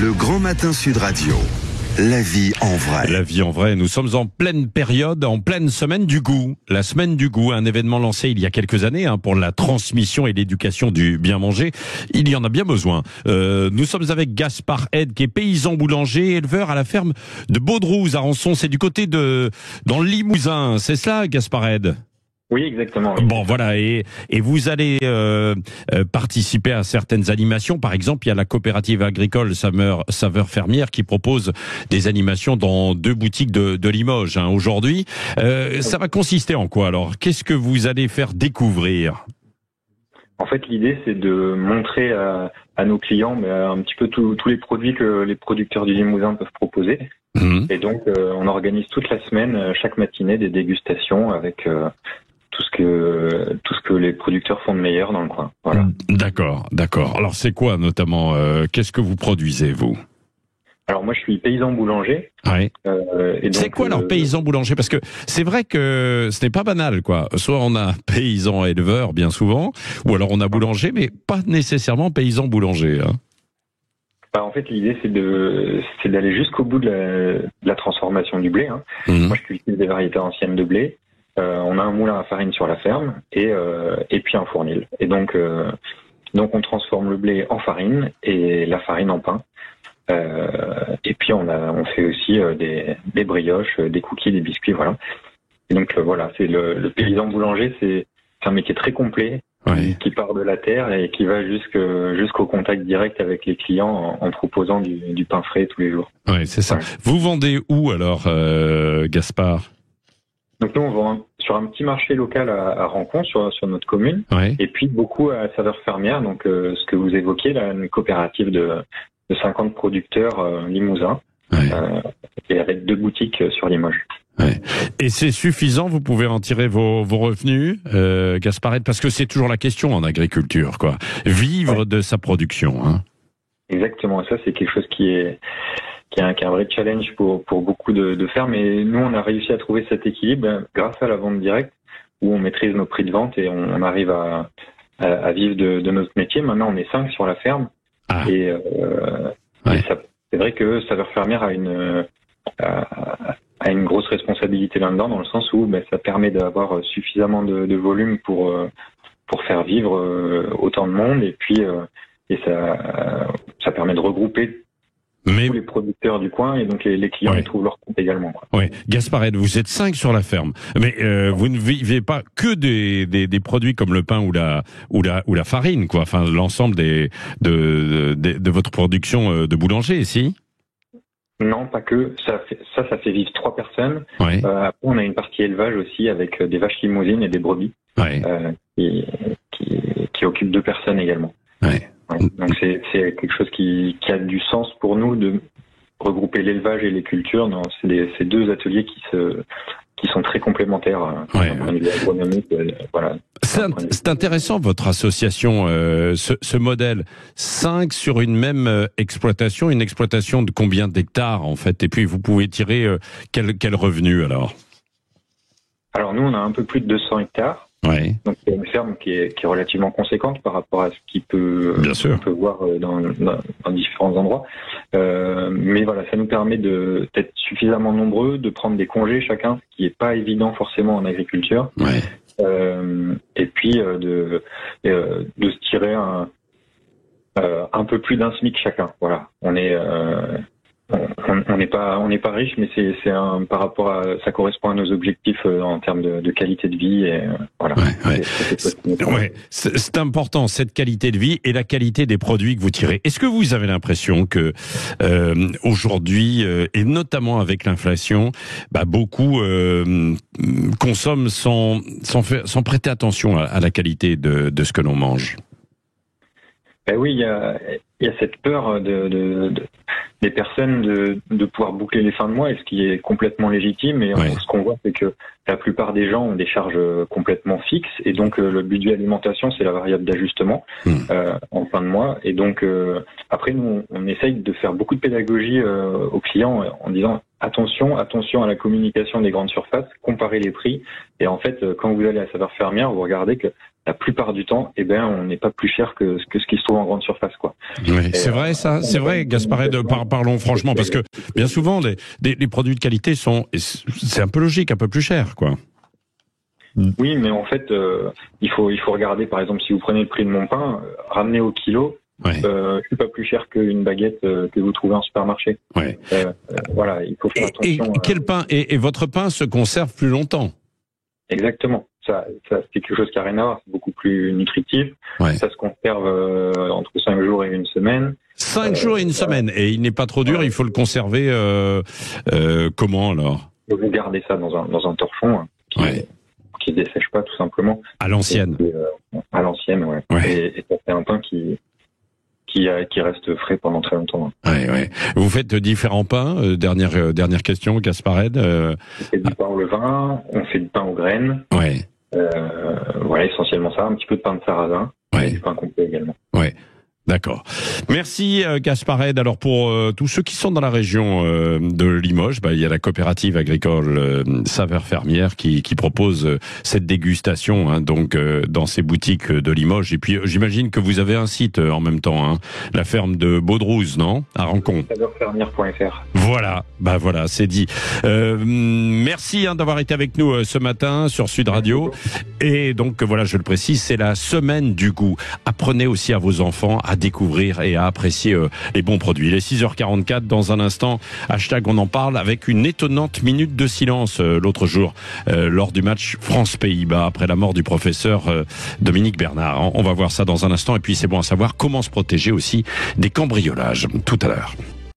Le Grand Matin Sud Radio. La vie en vrai. La vie en vrai. Nous sommes en pleine période, en pleine semaine du goût. La semaine du goût, un événement lancé il y a quelques années pour la transmission et l'éducation du bien manger. Il y en a bien besoin. Nous sommes avec Gaspard Ed, qui est paysan boulanger, éleveur à la ferme de Baudrouze à Rançon. C'est du côté dans le Limousin. C'est cela, Gaspard Ed? Oui, exactement. Oui. Bon, voilà, et vous allez participer à certaines animations. Par exemple, il y a la coopérative agricole Saveur Fermière qui propose des animations dans 2 boutiques de Limoges aujourd'hui. Ça va consister en quoi alors? Qu'est-ce que vous allez faire découvrir? En fait, l'idée, c'est de montrer à nos clients un petit peu tous les produits que les producteurs du Limousin peuvent proposer. Et donc, on organise toute la semaine, chaque matinée, des dégustations avec tout ce que les producteurs font de meilleur dans le coin. Voilà. D'accord. Alors c'est quoi notamment qu'est-ce que vous produisez vous? Alors moi je suis paysan boulanger. Ouais. C'est quoi alors paysan boulanger? Parce que c'est vrai que ce n'est pas banal quoi. Soit on a paysan éleveur bien souvent, ou alors on a boulanger, mais pas nécessairement paysan boulanger. En fait, l'idée, c'est d'aller jusqu'au bout de la transformation du blé. Moi, je cultive des variétés anciennes de blé. On a un moulin à farine sur la ferme et puis un fournil. Et donc on transforme le blé en farine et la farine en pain. Et puis on fait aussi des brioches, des cookies, des biscuits, voilà. Et donc voilà, c'est le paysan boulanger, c'est un métier très complet. Ouais. Qui part de la terre et qui va jusqu'au contact direct avec les clients en proposant du pain frais tous les jours. Ouais, c'est ça. Ouais. Vous vendez où alors, Gaspard? Donc nous on vend sur un petit marché local à Rancon, sur notre commune, ouais. Et puis beaucoup à Saveur Fermière, donc ce que vous évoquiez là, une coopérative de 50 producteurs limousins, ouais. Et avec 2 boutiques sur Limoges. Ouais. Et c'est suffisant, vous pouvez en tirer vos revenus, Gaspard, parce que c'est toujours la question en agriculture, quoi. Vivre de sa production. Exactement, ça c'est quelque chose qui est un vrai challenge pour beaucoup de fermes. Et nous, on a réussi à trouver cet équilibre grâce à la vente directe, où on maîtrise nos prix de vente et on arrive à vivre de notre métier. Maintenant, on est 5 sur la ferme. Et c'est vrai que Saveur Fermière a une grosse responsabilité là-dedans, dans le sens où ça permet d'avoir suffisamment de volume pour faire vivre autant de monde, et puis ça permet de regrouper tous les producteurs du coin, et donc les clients y trouvent leur compte également. Oui, Gaspard, vous êtes 5 sur la ferme, mais vous ne vivez pas que des produits comme le pain ou la farine, quoi. Enfin, l'ensemble de votre production de boulanger, si? Non, pas que. Ça fait vivre 3 personnes. Ouais. Après, on a une partie élevage aussi avec des vaches limousines et des brebis, qui occupent 2 personnes également. Ouais. Ouais. Donc c'est quelque chose qui a du sens pour nous de regrouper l'élevage et les cultures. C'est 2 ateliers qui sont très complémentaires. Voilà. C'est intéressant votre association, ce modèle. 5 sur une même exploitation, une exploitation de combien d'hectares en fait, et puis vous pouvez tirer quel revenu alors? Alors nous on a un peu plus de 200 hectares. Ouais. Donc c'est une ferme qui est relativement conséquente par rapport à ce qu'on peut voir dans différents endroits. Mais voilà, ça nous permet d'être suffisamment nombreux, de prendre des congés chacun, ce qui n'est pas évident forcément en agriculture. Ouais. Et puis de se tirer un peu plus d'un SMIC chacun. Voilà, on n'est pas riche, mais par rapport à ça correspond à nos objectifs en termes de qualité de vie, et voilà. C'est important, cette qualité de vie et la qualité des produits que vous tirez. Est-ce que vous avez l'impression que aujourd'hui, et notamment avec l'inflation, beaucoup consomment sans prêter attention à la qualité de ce que l'on mange? Oui, il y a cette peur des personnes de pouvoir boucler les fins de mois, et ce qui est complètement légitime. Et ce qu'on voit, c'est que la plupart des gens ont des charges complètement fixes, et donc le budget alimentation, c'est la variable d'ajustement en fin de mois. Et donc après, nous, on essaye de faire beaucoup de pédagogie aux clients en disant attention à la communication des grandes surfaces, comparez les prix. Et en fait, quand vous allez à Saveur Fermière, vous regardez que la plupart du temps, on n'est pas plus cher que ce qui se trouve en grande surface, quoi. Oui, c'est vrai ça, c'est vrai, Gasparet, parlons franchement, parce que bien souvent les produits de qualité c'est un peu logique, un peu plus cher, quoi. Oui, mais en fait, il faut regarder, par exemple, si vous prenez le prix de mon pain, ramené au kilo, je suis pas plus cher qu'une baguette que vous trouvez en supermarché. Ouais. Voilà, il faut faire attention. Et quel pain et votre pain se conserve plus longtemps? Exactement. Ça c'est quelque chose qui n'a rien à voir. C'est beaucoup plus nutritif. Ouais. Ça se conserve entre 5 jours et 1 semaine. 5 jours et 1 semaine. Et il n'est pas trop dur. Il faut le conserver comment alors? Vous gardez ça dans un torchon qui dessèche pas, tout simplement. À l'ancienne. À l'ancienne, ouais. Et ça fait un pain qui reste frais pendant très longtemps. Ouais. Vous faites différents pains. Dernière question, Gasparet. On fait du pain au levain, on fait du pain aux graines. Ouais. Voilà, essentiellement ça. Un petit peu de pain de sarrasin. Et du pain complet également. Ouais. D'accord. Merci Gasparet. Alors pour tous ceux qui sont dans la région de Limoges, il y a la coopérative agricole Saveurs Fermières qui propose cette dégustation donc dans ces boutiques de Limoges. Et puis j'imagine que vous avez un site en même temps, la ferme de Baudrouze, non, à Rancon. Saveurfermières.fr. Voilà, voilà, c'est dit. Merci d'avoir été avec nous ce matin sur Sud Radio. Et donc voilà, je le précise, c'est la semaine du goût. Apprenez aussi à vos enfants à découvrir et à apprécier les bons produits. Il est 6h44, dans un instant, hashtag on en parle, avec une étonnante minute de silence l'autre jour, lors du match France-Pays-Bas, après la mort du professeur Dominique Bernard. On va voir ça dans un instant, et puis c'est bon à savoir comment se protéger aussi des cambriolages. Tout à l'heure.